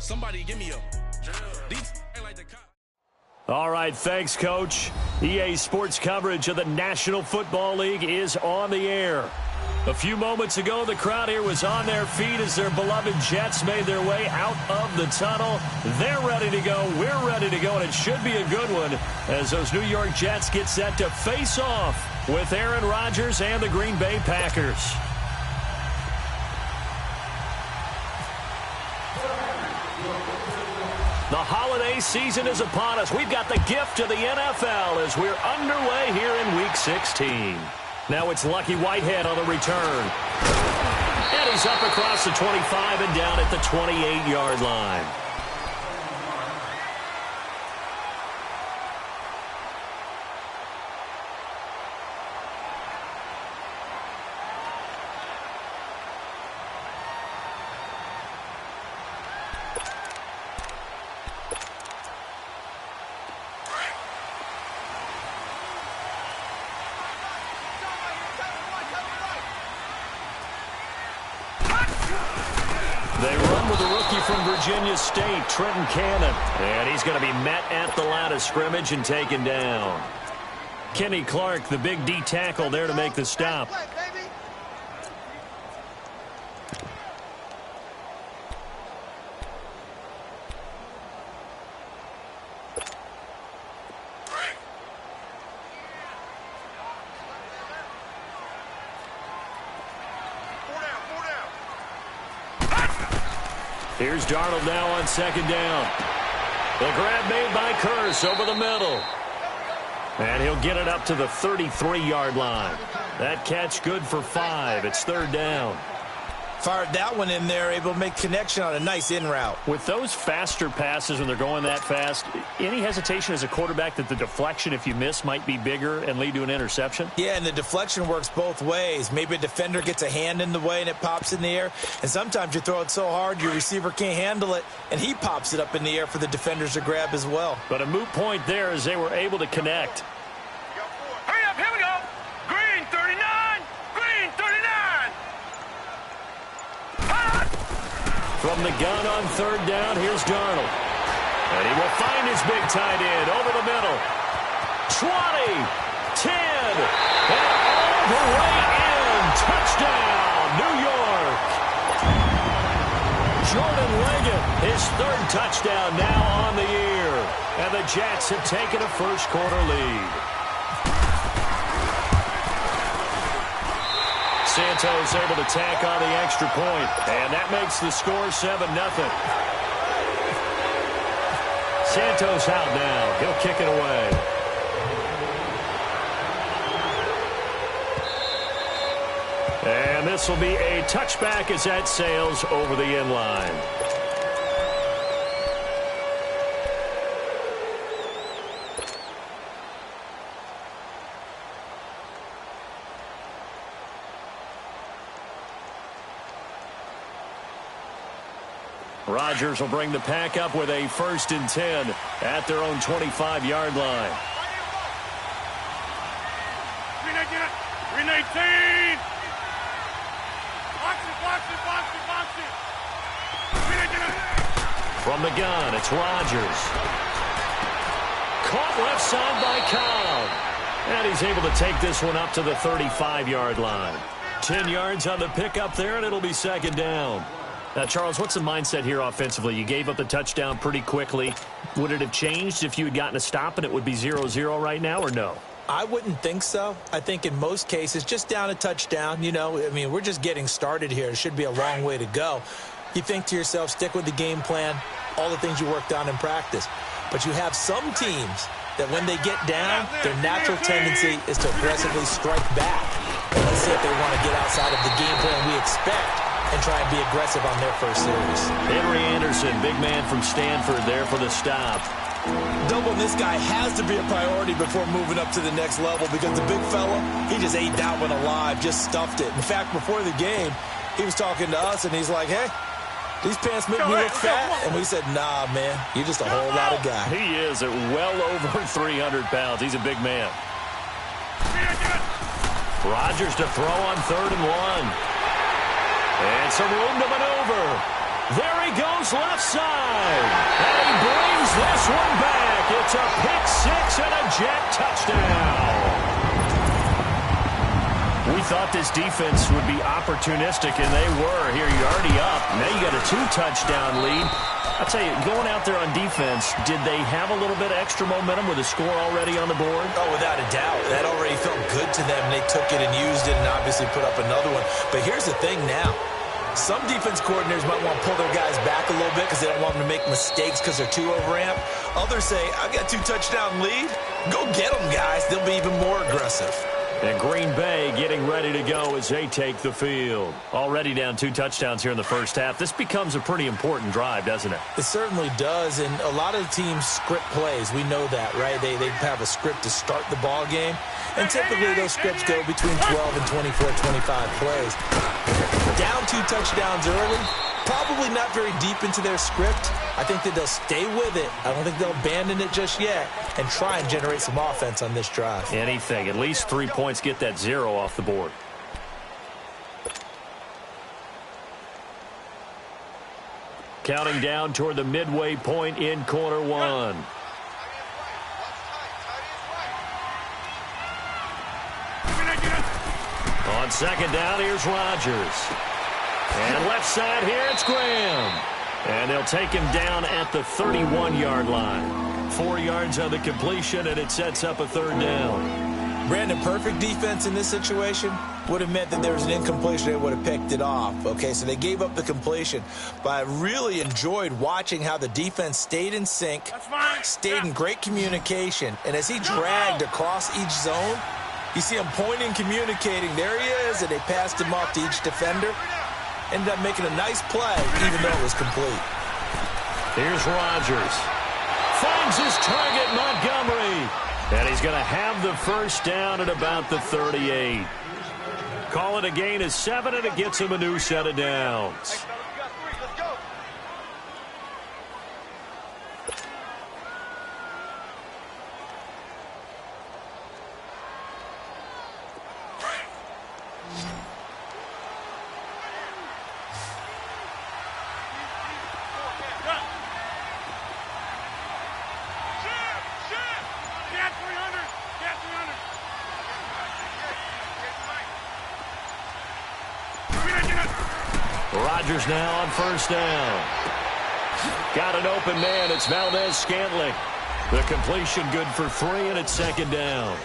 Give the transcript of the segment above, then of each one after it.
Somebody give me a these like the cop. All right, thanks, Coach. EA Sports coverage of the National Football League is on the air. A few moments ago, the crowd here was on their feet as their beloved Jets made their way out of the tunnel. They're ready to go. We're ready to go, and it should be a good one as those New York Jets get set to face off with Aaron Rodgers and the Green Bay Packers. The holiday season is upon us. We've got the gift of the NFL as we're underway here in Week 16. Now it's Lucky Whitehead on the return. And he's up across the 25 and down at the 28-yard line. They run with a rookie from Virginia State, Trenton Cannon. And he's going to be met at the line of scrimmage and taken down. Kenny Clark, the big D tackle there to make the stop. Here's Darnold now on second down. The grab made by Kearse over the middle. And he'll get it up to the 33-yard line. That catch good for 5. It's third down. Fired that one in there, able to make connection on a nice in route. With those faster passes when they're going that fast, any hesitation as a quarterback that the deflection, if you miss, might be bigger and lead to an interception? Yeah, and the deflection works both ways. Maybe a defender gets a hand in the way and it pops in the air. And sometimes you throw it so hard your receiver can't handle it, and he pops it up in the air for the defenders to grab as well. But a moot point there as they were able to connect. Hurry up, here we go. Green 39. Green 39. From the gun on third down, here's Darnold. And he will find his big tight end over the middle. 20, 10, and all the way in. Touchdown, New York. Jordan Leggett, his third touchdown now on the year. And the Jets have taken a first-quarter lead. Santos able to tack on the extra point, and that makes the score 7-0. Santos out now. He'll kick it away. And this will be a touchback as that sails over the end line. Rodgers will bring the pack up with a 1st and 10 at their own 25-yard line. 319. Box it. From the gun, it's Rodgers. Caught left side by Cobb. And he's able to take this one up to the 35-yard line. 10 yards on the pickup there, and it'll be second down. Now, Charles, what's the mindset here offensively? You gave up the touchdown pretty quickly. Would it have changed if you had gotten a stop and it would be 0-0 right now, or no? I wouldn't think so. I think in most cases, just down a touchdown, you know, I mean, we're just getting started here. It should be a long way to go. You think to yourself, stick with the game plan, all the things you worked on in practice. But you have some teams that when they get down, their natural tendency is to aggressively strike back. And let's see if they want to get outside of the game plan we expect and try and be aggressive on their first series. Henry Anderson, big man from Stanford there for the stop. Doubling this guy has to be a priority before moving up to the next level because the big fella, he just ate that one alive, just stuffed it. In fact, before the game, he was talking to us, and he's like, hey, these pants make me look fat. And we said, nah, man, you're just a whole lot of guy. He is at well over 300 pounds. He's a big man. Rodgers to throw on 3rd and 1. And some room to maneuver. There he goes left side. And he brings this one back. It's a pick six and a Jet touchdown. We thought this defense would be opportunistic, and they were. Here, you're already up. Now you got a 2-touchdown lead. I'll tell you, going out there on defense, did they have a little bit of extra momentum with a score already on the board? Oh, without a doubt. That already felt good to them. They took it and used it and obviously put up another one. But here's the thing now. Some defense coordinators might want to pull their guys back a little bit because they don't want them to make mistakes because they're too overamped. Others say, I've got a 2-touchdown lead. Go get them, guys. They'll be even more aggressive. And Green Bay getting ready to go as they take the field. Already down 2 touchdowns here in the first half. This becomes a pretty important drive, doesn't it? It certainly does, and a lot of teams script plays. We know that, right? They have a script to start the ball game, and typically those scripts go between 12 and 24, 25 plays. Down 2 touchdowns early, probably not very deep into their script. I think that they'll stay with it. I don't think they'll abandon it just yet and try and generate some offense on this drive. Anything. At least 3 points, get that 0 off the board. Counting down toward the midway point in quarter one. On second down, here's Rodgers. And left side here, it's Graham. And they'll take him down at the 31-yard line. 4 yards on the completion, and it sets up a 3rd down. Brandon, perfect defense in this situation would have meant that there was an incompletion. They would have picked it off. Okay, so they gave up the completion. But I really enjoyed watching how the defense stayed in sync, stayed in great communication. And as he dragged across each zone, you see him pointing, communicating. There he is, and they passed him off to each defender. Ended up making a nice play, even though it was complete. Here's Rodgers. Finds his target, Montgomery. And he's going to have the first down at about the 38. Call it a gain of 7, and it gets him a new set of downs. Rodgers now on first down. Got an open man. It's Valdez-Scantling. The completion good for 3, and it's 2nd down.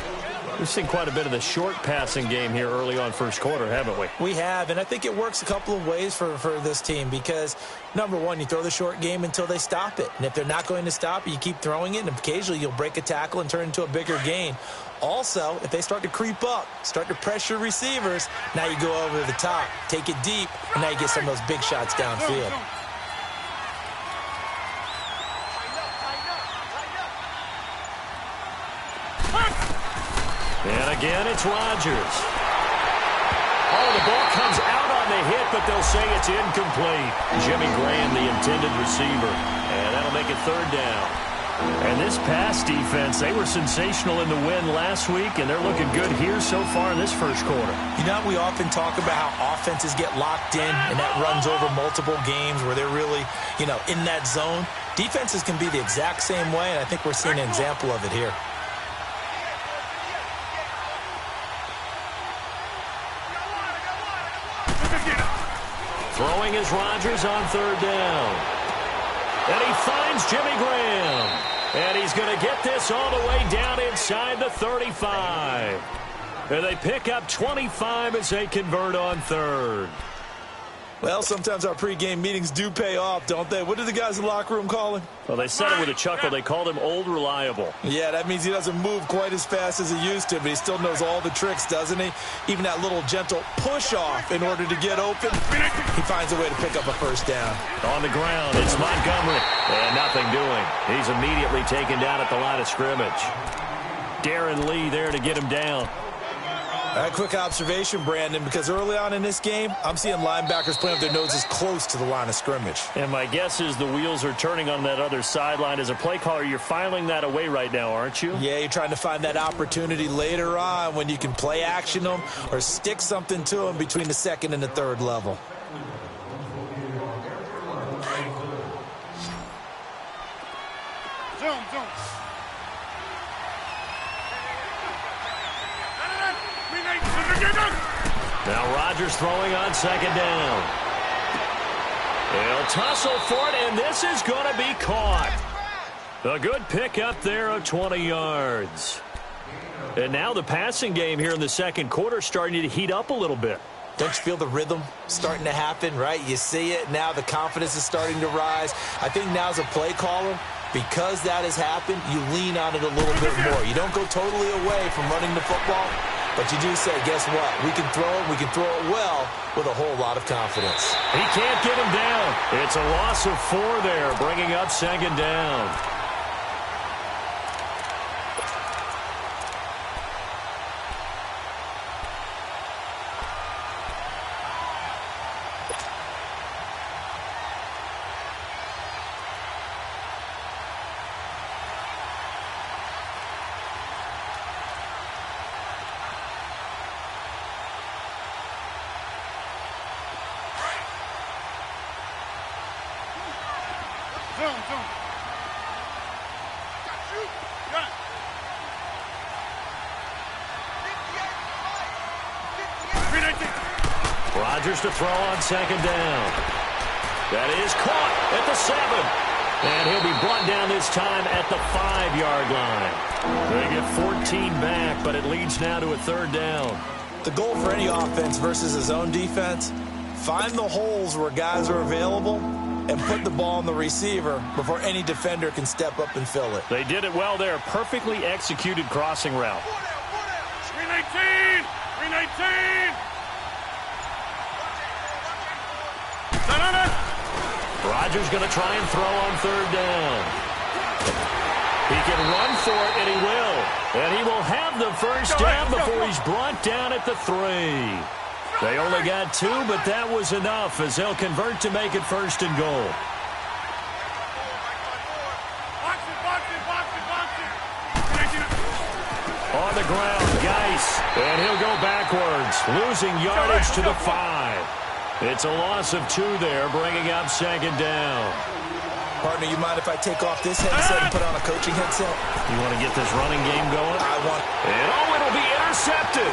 We've seen quite a bit of the short passing game here early on first quarter, haven't we? We have, and I think it works a couple of ways for this team because, number one, you throw the short game until they stop it. And if they're not going to stop it, you keep throwing it, and occasionally you'll break a tackle and turn it into a bigger gain. Also, if they start to creep up, start to pressure receivers, now you go over the top, take it deep, and now you get some of those big shots downfield. And again, it's Rodgers. Oh, the ball comes out on the hit, but they'll say it's incomplete. Jimmy Graham, the intended receiver. And that'll make it 3rd down. And this pass defense, they were sensational in the win last week, and they're looking good here so far in this first quarter. You know, we often talk about how offenses get locked in, and that runs over multiple games where they're really, in that zone. Defenses can be the exact same way, and I think we're seeing an example of it here. Throwing is Rodgers on 3rd down. And he finds Jimmy Graham. And he's going to get this all the way down inside the 35. And they pick up 25 as they convert on 3rd. Well, sometimes our pregame meetings do pay off, don't they? What do the guys in the locker room call him? Well, they said it with a chuckle. They called him Old Reliable. Yeah, that means he doesn't move quite as fast as he used to, but he still knows all the tricks, doesn't he? Even that little gentle push-off in order to get open, he finds a way to pick up a first down. On the ground, it's Montgomery. And nothing doing. He's immediately taken down at the line of scrimmage. Darren Lee there to get him down. A quick observation, Brandon, because early on in this game, I'm seeing linebackers playing with their noses close to the line of scrimmage. And my guess is the wheels are turning on that other sideline. As a play caller, you're filing that away right now, aren't you? Yeah, you're trying to find that opportunity later on when you can play action them or stick something to them between the 2nd and the 3rd level. Now Rodgers throwing on second down. They'll tussle for it, and this is going to be caught. A good pick up there of 20 yards. And now the passing game here in the second quarter starting to heat up a little bit. Don't you feel the rhythm starting to happen, right? You see it. Now the confidence is starting to rise. I think now as a play caller, because that has happened, you lean on it a little bit more. You don't go totally away from running the football, but you do say, guess what? We can throw it. We can throw it well with a whole lot of confidence. He can't get him down. It's a loss of 4 there, bringing up second down. Rodgers to throw on second down. That is caught at the 7. And he'll be brought down this time at the 5-yard line. They get 14 back, but it leads now to a 3rd down. The goal for any offense versus his own defense, find the holes where guys are available and put the ball on the receiver before any defender can step up and fill it. They did it well there. Perfectly executed crossing route. 319! 319! Rodgers going to try and throw on 3rd down. He can run for it, and he will. And he will have the first down before he's brought down at the 3. They only got 2, but that was enough as they'll convert to make it 1st and goal. On the ground, Geis, and he'll go backwards, losing yardage to the 5. It's a loss of 2 there, bringing up second down. Partner, you mind if I take off this headset and put on a coaching headset? You want to get this running game going? I want. And it'll be intercepted.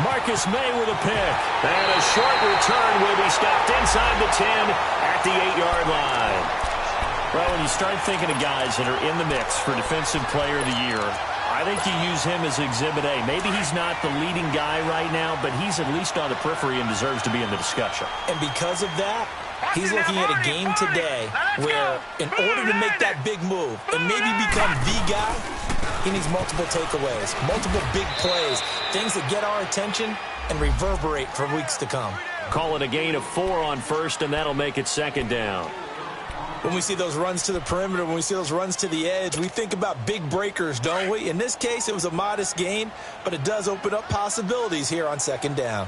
Marcus May with a pick. And a short return will be stopped inside the 10 at the 8-yard line. Well, when you start thinking of guys that are in the mix for Defensive Player of the Year, I think you use him as Exhibit A. Maybe he's not the leading guy right now, but he's at least on the periphery and deserves to be in the discussion. And because of that, he's looking at a game today where in order to make that big move and maybe become the guy, he needs multiple takeaways, multiple big plays, things that get our attention and reverberate for weeks to come. Call it a gain of 4 on 1st, and that'll make it 2nd down. When we see those runs to the perimeter, when we see those runs to the edge, we think about big breakers, don't we? In this case, it was a modest gain, but it does open up possibilities here on 2nd down.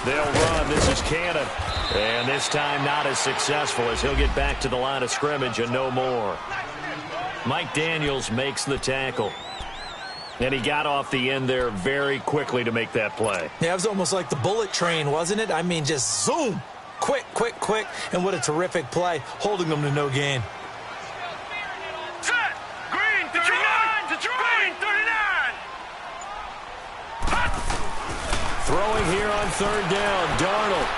They'll run. This is Cannon. And this time not as successful as he'll get back to the line of scrimmage and no more. Mike Daniels makes the tackle. And he got off the end there very quickly to make that play. Yeah, it was almost like the bullet train, wasn't it? I mean, just zoom. Quick, quick, quick. And what a terrific play, holding them to no gain. Set! Green 39! Green 39! Throwing here on 3rd down, Darnold.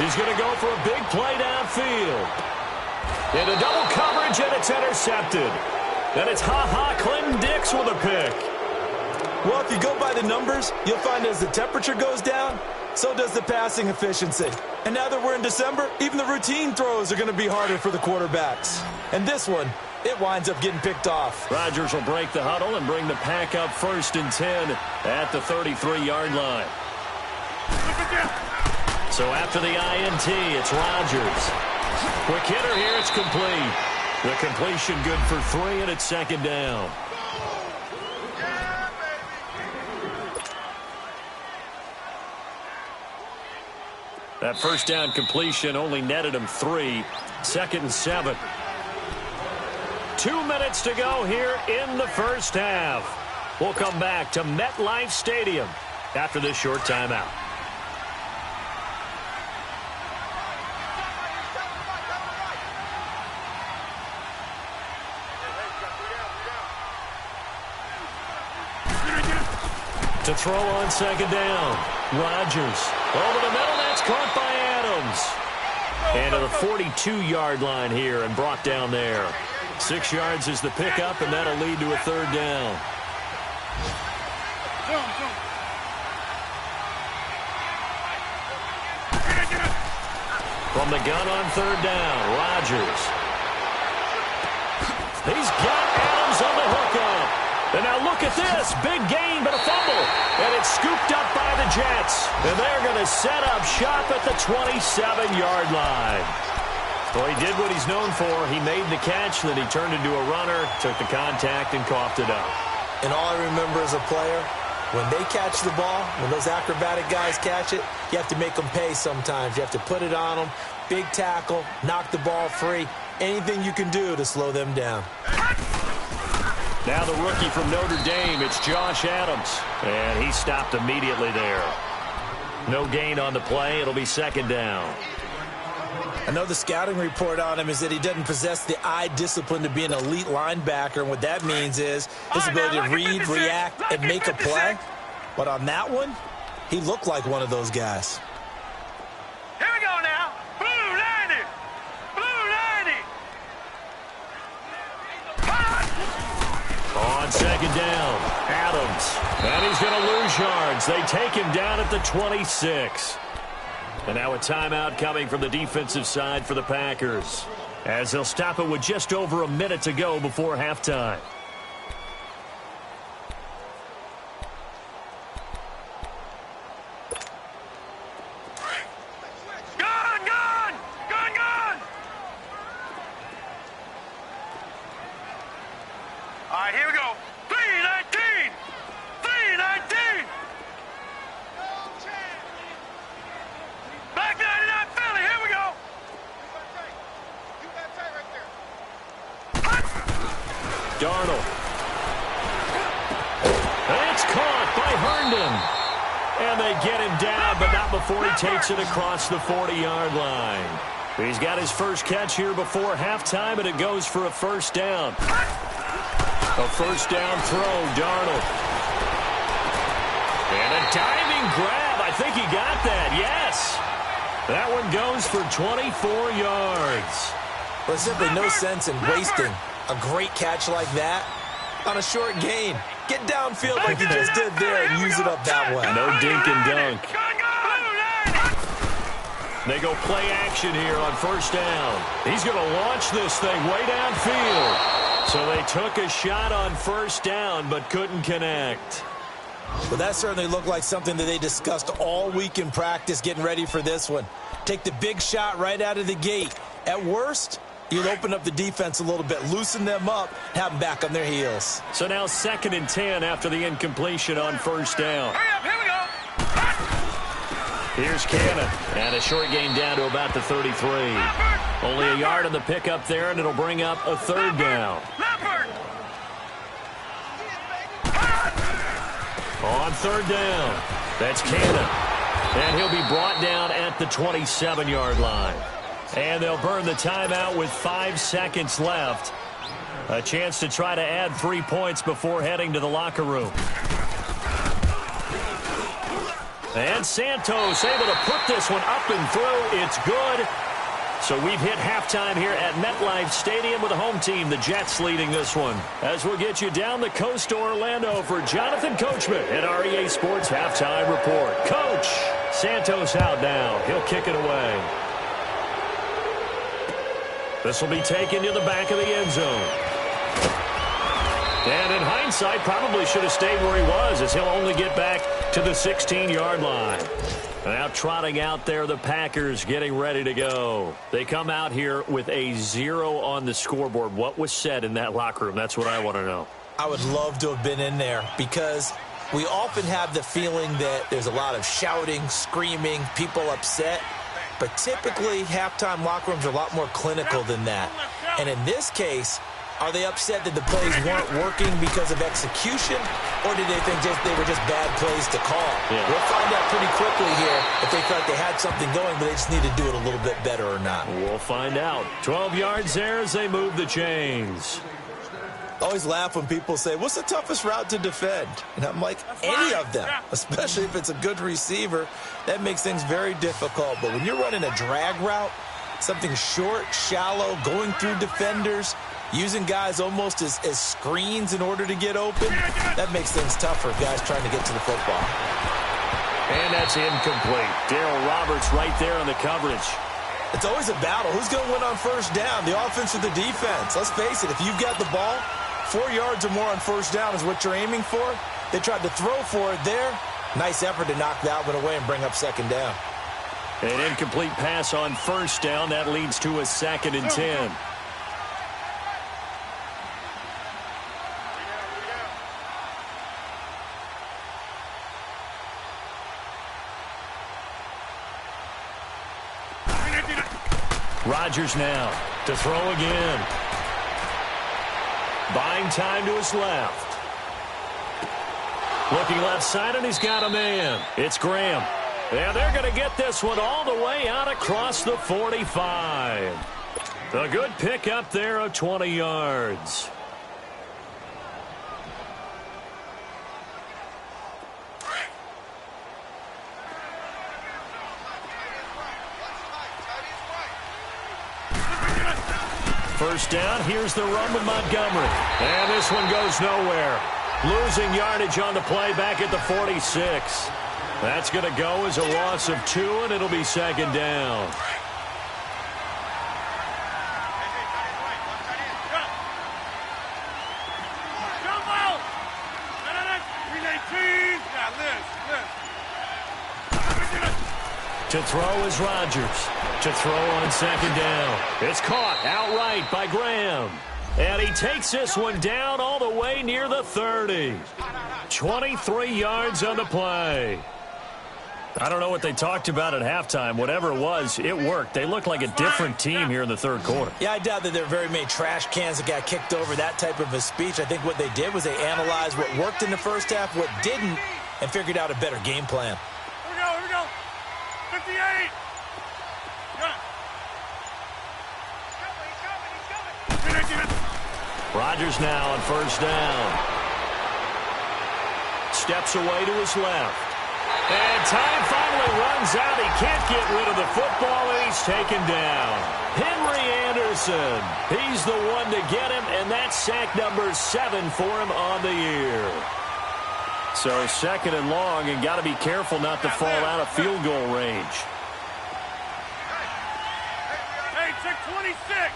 He's going to go for a big play downfield. Into double coverage, and it's intercepted. And it's Clinton Dix with a pick. Well, if you go by the numbers, you'll find as the temperature goes down, so does the passing efficiency. And now that we're in December, even the routine throws are going to be harder for the quarterbacks. And this one, it winds up getting picked off. Rodgers will break the huddle and bring the pack up 1st and 10 at the 33-yard line. So after the INT, it's Rodgers. Quick hitter here, it's complete. The completion good for 3, and it's 2nd down. That 1st down completion only netted him 3. 2nd and 7. 2 minutes to go here in the 1st half. We'll come back to MetLife Stadium after this short timeout. To throw on second down. Rodgers over the middle. That's caught by Adams. And to the 42-yard line here and brought down there. 6 yards is the pickup, and that'll lead to a third down. From the gun on third down, Rodgers. He's got Adams on the hookup. And now look at this. Big gain, but a fumble. And it's scooped up by the Jets. And they're going to set up shop at the 27-yard line. Well, he did what he's known for. He made the catch, then he turned into a runner, took the contact, and coughed it up. And all I remember as a player, when they catch the ball, when those acrobatic guys catch it, you have to make them pay sometimes. You have to put it on them, big tackle, knock the ball free, anything you can do to slow them down. Now the rookie from Notre Dame, it's Josh Adams. And he stopped immediately there. No gain on the play. It'll be second down. I know the scouting report on him is that he doesn't possess the eye discipline to be an elite linebacker. And what that means is his ability to read, react, and make a play. But on that one, he looked like one of those guys. Here we go now. Blue 90. Blue 90. On second down, Adams. And he's going to lose yards. They take him down at the 26. And now a timeout coming from the defensive side for the Packers, as they'll stop it with just over a minute to go before halftime. Gone, gone, gone, gone. All right, here we go. 319. 319. Back 99 Philly, here we go. Darnold. And it's caught by Herndon. And they get him down, but not before he takes it across the 40-yard line. He's got his first catch here before halftime, and it goes for a first down. A first down throw, Darnold. And a diving grab. I think he got that, yes. That one goes for 24 yards. Well, there's simply no sense in wasting a great catch like that on a short gain. Get downfield like you just did there and use it up that way. No dink and dunk. They go play action here on first down. He's going to launch this thing way downfield. So they took a shot on first down but couldn't connect. Well, that certainly looked like something that they discussed all week in practice getting ready for this one. Take the big shot right out of the gate. At worst, you'll open up the defense a little bit, loosen them up, have them back on their heels. So now 2nd and 10 after the incompletion on first down. Hurry up, here we go. Here's Cannon. And a short gain down to about the 33. Only a yard on the pickup there, and it'll bring up a third down. On third down, that's Cannon. And he'll be brought down at the 27-yard line. And they'll burn the timeout with 5 seconds left. A chance to try to add 3 points before heading to the locker room. And Santos able to put this one up and through. It's good. So we've hit halftime here at MetLife Stadium with the home team, the Jets, leading this one. As we'll get you down the coast to Orlando for Jonathan Coachman at REA Sports Halftime Report. Coach, Santos out now. He'll kick it away. This will be taken to the back of the end zone. And in hindsight, probably should have stayed where he was, as he'll only get back to the 16-yard line. Now trotting out there, the Packers getting ready to go. They come out here with a 0 on the scoreboard. What was said in that locker room? That's what I want to know. I would love to have been in there because we often have the feeling that there's a lot of shouting, screaming, people upset. But typically, halftime locker rooms are a lot more clinical than that. And in this case, are they upset that the plays weren't working because of execution, or did they think they were just bad plays to call? Yeah. We'll find out pretty quickly here if they felt they had something going, but they just need to do it a little bit better or not. We'll find out. 12 yards there as they move the chains. I always laugh when people say, what's the toughest route to defend? And I'm like, any of them, especially if it's a good receiver. That makes things very difficult. But when you're running a drag route, something short, shallow, going through defenders, using guys almost as screens in order to get open, that makes things tough for guys trying to get to the football. And that's incomplete. Darryl Roberts right there on the coverage. It's always a battle. Who's going to win on first down, the offense or the defense? Let's face it, if you've got the ball, 4 yards or more on first down is what you're aiming for. They tried to throw for it there. Nice effort to knock that one away and bring up second down. An incomplete pass on first down. That leads to a 2nd and 10. Rodgers now to throw again. Buying time to his left. Looking left side, and he's got a man. It's Graham. And they're going to get this one all the way out across the 45. A good pick up there of 20 yards. First down, here's the run with Montgomery. And this one goes nowhere. Losing yardage on the play back at the 46. That's going to go as a loss of 2, and it'll be second down. To throw is Rodgers. To throw on second down. It's caught outright by Graham. And he takes this one down all the way near the 30. 23 yards on the play. I don't know what they talked about at halftime. Whatever it was, it worked. They looked like a different team here in the third quarter. Yeah, I doubt that there were very many trash cans that got kicked over, that type of a speech. I think what they did was they analyzed what worked in the first half, what didn't, and figured out a better game plan. Here we go. 58. Rodgers now on first down. Steps away to his left. And time finally runs out. He can't get rid of the football, and he's taken down. Henry Anderson. He's the one to get him, and that's sack number 7 for him on the year. So second and long, and got to be careful not to fall out of field goal range. Hey, check 26.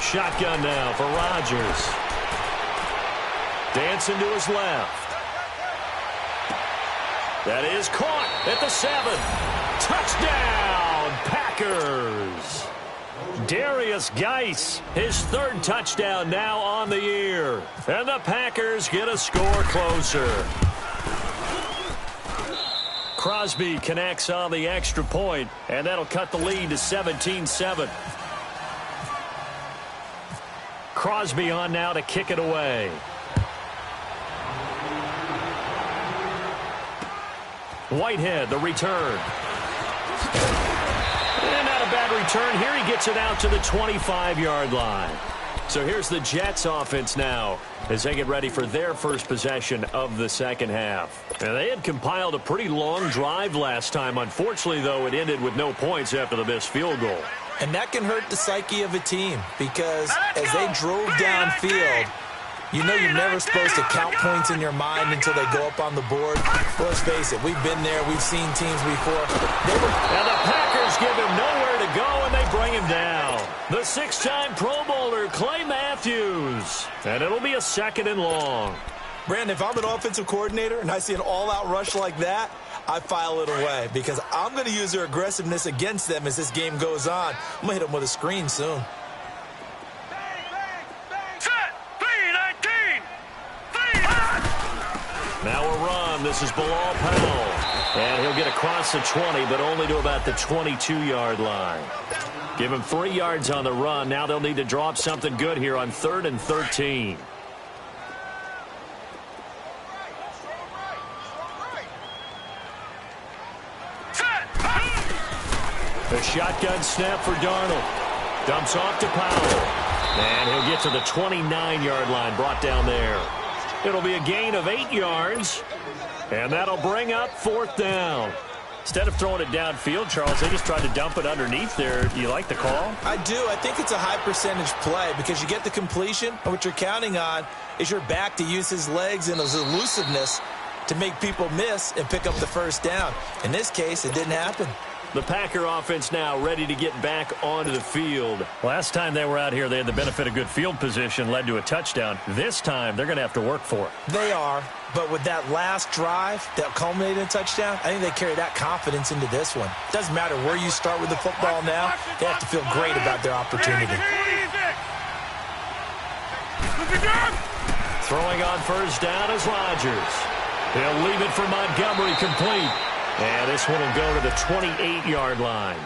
Shotgun now for Rodgers. Dancing to his left. That is caught at the 7. Touchdown, Packers. Darius Geis, his 3rd touchdown now on the year. And the Packers get a score closer. Crosby connects on the extra point, and that'll cut the lead to 17-7. Crosby on now to kick it away. Whitehead, the return. And not a bad return. Here he gets it out to the 25-yard line. So here's the Jets offense now as they get ready for their first possession of the second half. And they had compiled a pretty long drive last time. Unfortunately, though, it ended with no points after the missed field goal. And that can hurt the psyche of a team because as they drove downfield, you know you're never supposed to count points in your mind until they go up on the board. Well, let's face it, we've been there. We've seen teams before. And the Packers give him nowhere to go, and they bring him down. The 6-time Pro Bowler, Clay Matthews. And it'll be a 2nd and long. Brandon, if I'm an offensive coordinator and I see an all-out rush like that, I file it away because I'm going to use their aggressiveness against them as this game goes on. I'm going to hit them with a screen soon. Now a run. This is Bilal Powell. And he'll get across the 20, but only to about the 22-yard line. Give him 3 yards on the run. Now they'll need to drop something good here on 3rd and 13. The shotgun snap for Darnold. Dumps off to Powell. And he'll get to the 29-yard line, brought down there. It'll be a gain of 8 yards. And that'll bring up 4th down. Instead of throwing it downfield, Charles, they just tried to dump it underneath there. Do you like the call? I do. I think it's a high percentage play because you get the completion, and what you're counting on is your back to use his legs and his elusiveness to make people miss and pick up the first down. In this case, it didn't happen. The Packer offense now ready to get back onto the field. Last time they were out here, they had the benefit of good field position, led to a touchdown. This time, they're going to have to work for it. They are, but with that last drive that culminated in a touchdown, I think they carry that confidence into this one. Doesn't matter where you start with the football now, they have to feel great about their opportunity. Throwing on first down is Rodgers. He'll leave it for Montgomery complete. And this one will go to the 28-yard line.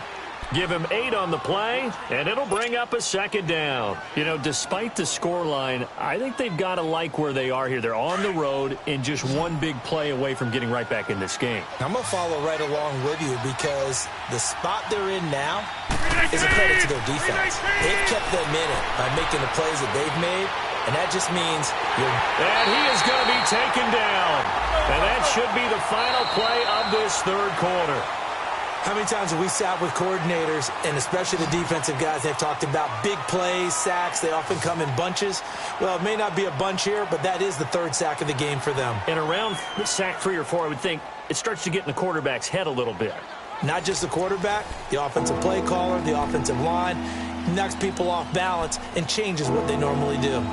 Give him 8 on the play, and it'll bring up a 2nd down. You know, despite the scoreline, I think they've got to like where they are here. They're on the road and just one big play away from getting right back in this game. I'm going to follow right along with you because the spot they're in now is a credit to their defense. They've kept them in it by making the plays that they've made, and that just means you're... And he is going to be taken down. And that should be the final play of this 3rd quarter. How many times have we sat with coordinators, and especially the defensive guys, they've talked about big plays, sacks. They often come in bunches. Well, it may not be a bunch here, but that is the 3rd sack of the game for them. And around sack 3 or 4, I would think it starts to get in the quarterback's head a little bit. Not just the quarterback, the offensive play caller, the offensive line, knocks people off balance and changes what they normally do.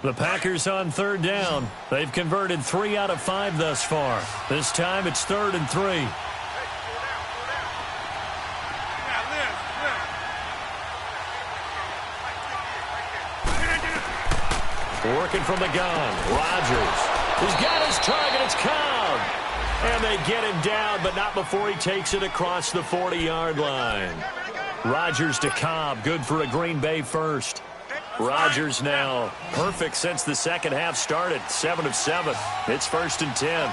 The Packers on 3rd down. They've converted 3 out of 5 thus far. This time it's 3rd and 3. Working from the gun. Rodgers. He's got his target. It's Cobb. And they get him down, but not before he takes it across the 40-yard line. Rodgers to Cobb. Good for a Green Bay first. Rodgers now perfect since the second half started. 7 of 7. It's 1st and 10.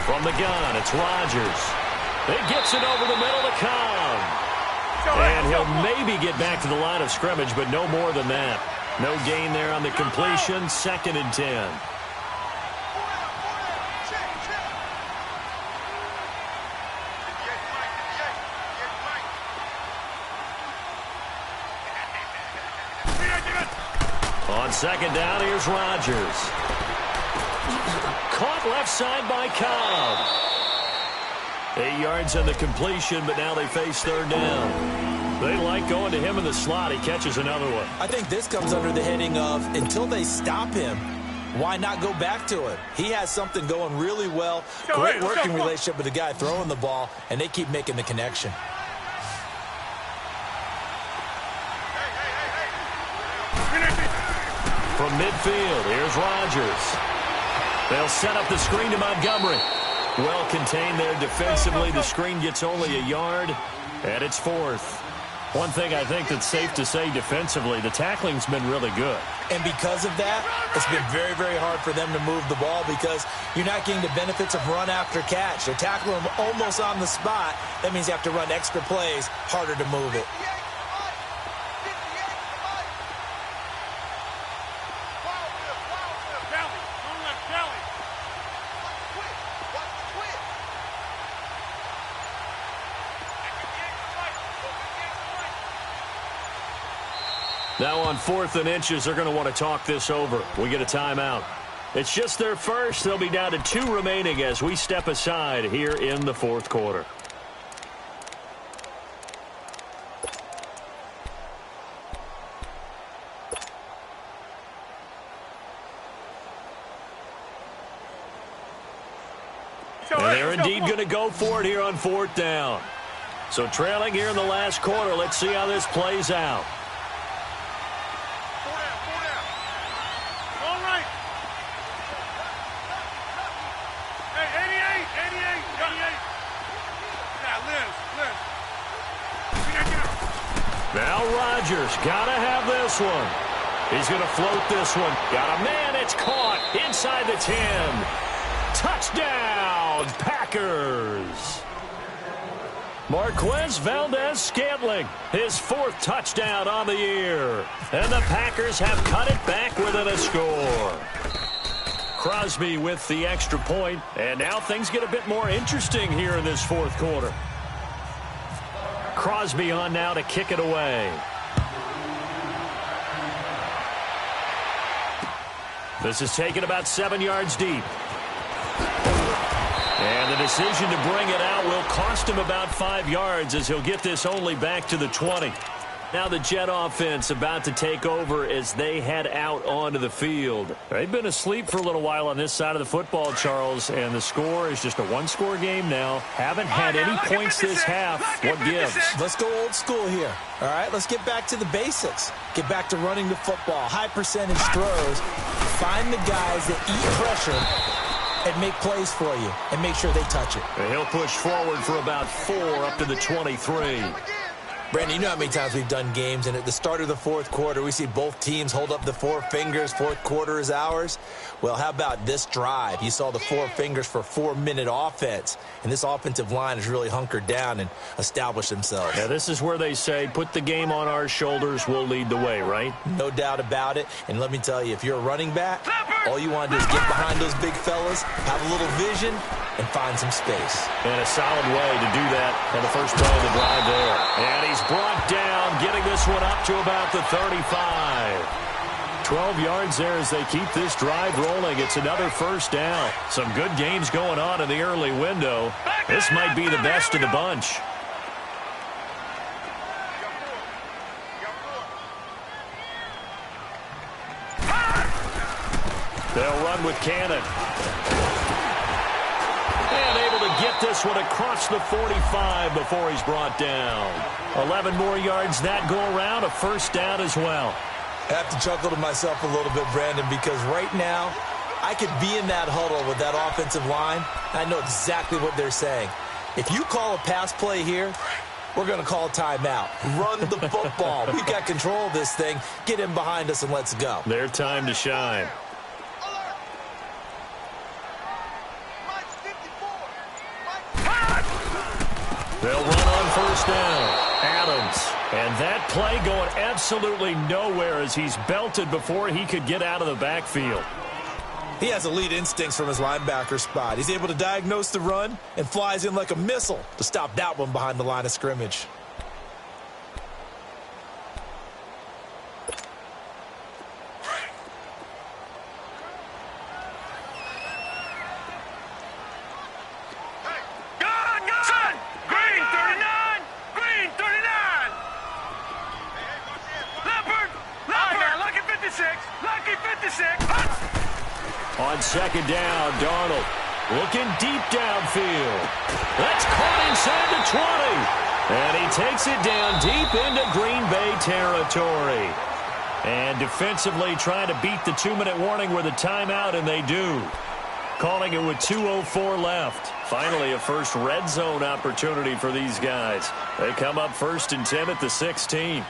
From the gun, it's Rodgers. It gets it over the middle to Cobb. And he'll maybe get back to the line of scrimmage, but no more than that. No gain there on the completion. 2nd and 10. On 2nd down, here's Rodgers. Caught left side by Cobb. 8 yards on the completion, but now they face 3rd down. They like going to him in the slot. He catches another one. I think this comes under the heading of until they stop him, why not go back to it? He has something going really well. Great working relationship with the guy throwing the ball, and they keep making the connection. From midfield, here's Rodgers. They'll set up the screen to Montgomery. Well contained there defensively. The screen gets only a yard, and it's 4th. One thing I think that's safe to say defensively, the tackling's been really good. And because of that, it's been very, very hard for them to move the ball because you're not getting the benefits of run after catch. They're tackling them almost on the spot. That means you have to run extra plays, harder to move it. Now on 4th and inches, they're going to want to talk this over. We get a timeout. It's just their first. They'll be down to 2 remaining as we step aside here in the 4th quarter. And they're indeed going to go for it here on 4th down. So trailing here in the last quarter, let's see how this plays out. Now Rodgers got to have this one. He's going to float this one. Got a man. It's caught inside the 10. Touchdown, Packers. Marquez Valdes-Scantling, his 4th touchdown on the year. And the Packers have cut it back within a score. Crosby with the extra point, and now things get a bit more interesting here in this 4th quarter. Crosby on now to kick it away. This is taken about 7 yards deep. And the decision to bring it out will cost him about 5 yards as he'll get this only back to the 20. Now the Jet offense about to take over as they head out onto the field. They've been asleep for a little while on this side of the football, Charles, and the score is just a one-score game now. Haven't had any points this half. What gives? Let's go old school here. All right, let's get back to the basics. Get back to running the football, high percentage throws. Find the guys that eat pressure and make plays for you and make sure they touch it. And he'll push forward for about 4 up to the 23. Brandon, you know how many times we've done games, and at the start of the 4th quarter, we see both teams hold up the 4 fingers, 4th quarter is ours. Well, how about this drive? You saw the 4 fingers for 4-minute offense, and this offensive line has really hunkered down and established themselves. Yeah, this is where they say, put the game on our shoulders, we'll lead the way, right? No doubt about it, and let me tell you, if you're a running back, all you want to do is get behind those big fellas, have a little vision, and find some space. And a solid way to do that on the first play of the drive there. And he's brought down, getting this one up to about the 35. 12 yards there as they keep this drive rolling. It's another first down. Some good games going on in the early window. This might be the best of the bunch. They'll run with Cannon. And able to get this one across the 45 before he's brought down. 11 more yards that go around, a first down as well. I have to chuckle to myself a little bit, Brandon, because right now I could be in that huddle with that offensive line. I know exactly what they're saying. If you call a pass play here, we're going to call timeout. Run the football. We've got control of this thing. Get in behind us and let's go. Their time to shine. They'll run on first down. Adams. And that play going absolutely nowhere as he's belted before he could get out of the backfield. He has elite instincts from his linebacker spot. He's able to diagnose the run and flies in like a missile to stop that one behind the line of scrimmage. On second down, Darnold looking deep downfield. That's caught inside the 20. And he takes it down deep into Green Bay territory. And defensively trying to beat the 2-minute warning with a timeout, and they do. Calling it with 2:04 left. Finally, a first red zone opportunity for these guys. They come up 1st and 10 at the 16.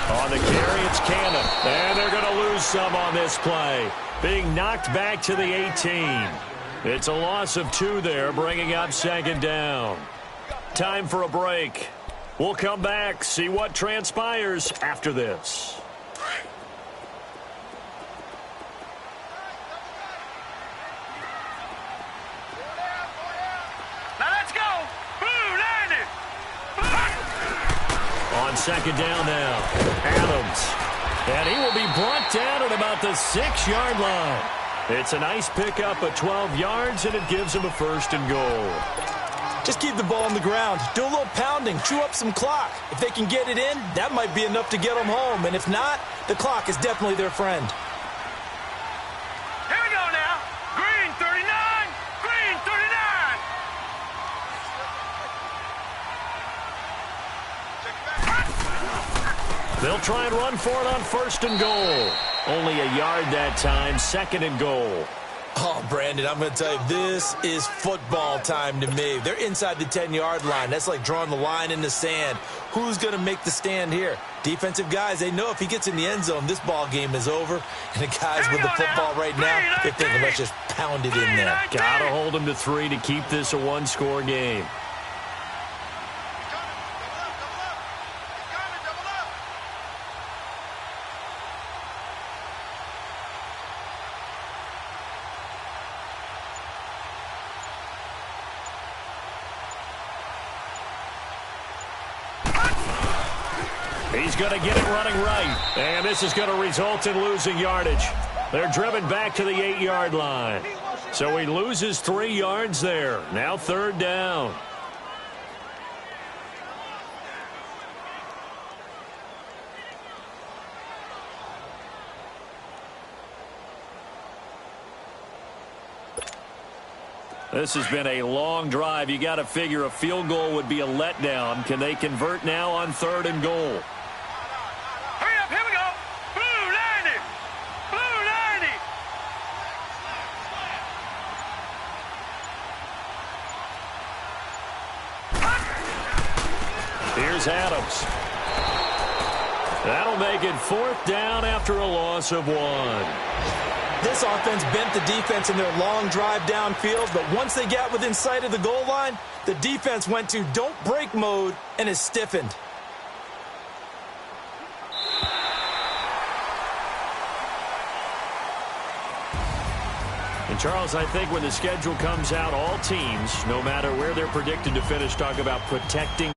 On the carry, it's Cannon. And they're going to lose some on this play. Being knocked back to the 18. It's a loss of 2 there, bringing up second down. Time for a break. We'll come back, see what transpires after this. Now let's go. Blue, landed. On second down now, Adams. And he will be brought down at about the 6-yard line. It's a nice pickup of 12 yards, and it gives him a 1st and goal. Just keep the ball on the ground. Do a little pounding. Chew up some clock. If they can get it in, that might be enough to get them home. And if not, the clock is definitely their friend. Here we go now. Green 39. Green 39. They'll try and run for it on 1st and goal. Only a yard that time, 2nd and goal. Oh, Brandon, I'm going to tell you, this is football time to me. They're inside the 10-yard line. That's like drawing the line in the sand. Who's going to make the stand here? Defensive guys, they know if he gets in the end zone, this ball game is over. And the guys with the football right now, they're thinking, let's just pound it in there. Got to hold him to 3 to keep this a one-score game. He's going to get it running right. And this is going to result in losing yardage. They're driven back to the 8-yard line. So he loses 3 yards there. Now 3rd down. This has been a long drive. You got to figure a field goal would be a letdown. Can they convert now on 3rd and goal? Hurry up, here we go. Blue 90. Blue 90. Here's Adams. That'll make it 4th down after a loss of 1. This offense bent the defense in their long drive downfield, but once they got within sight of the goal line, the defense went to don't break mode and is stiffened. And Charles, I think when the schedule comes out, all teams, no matter where they're predicted to finish, talk about protecting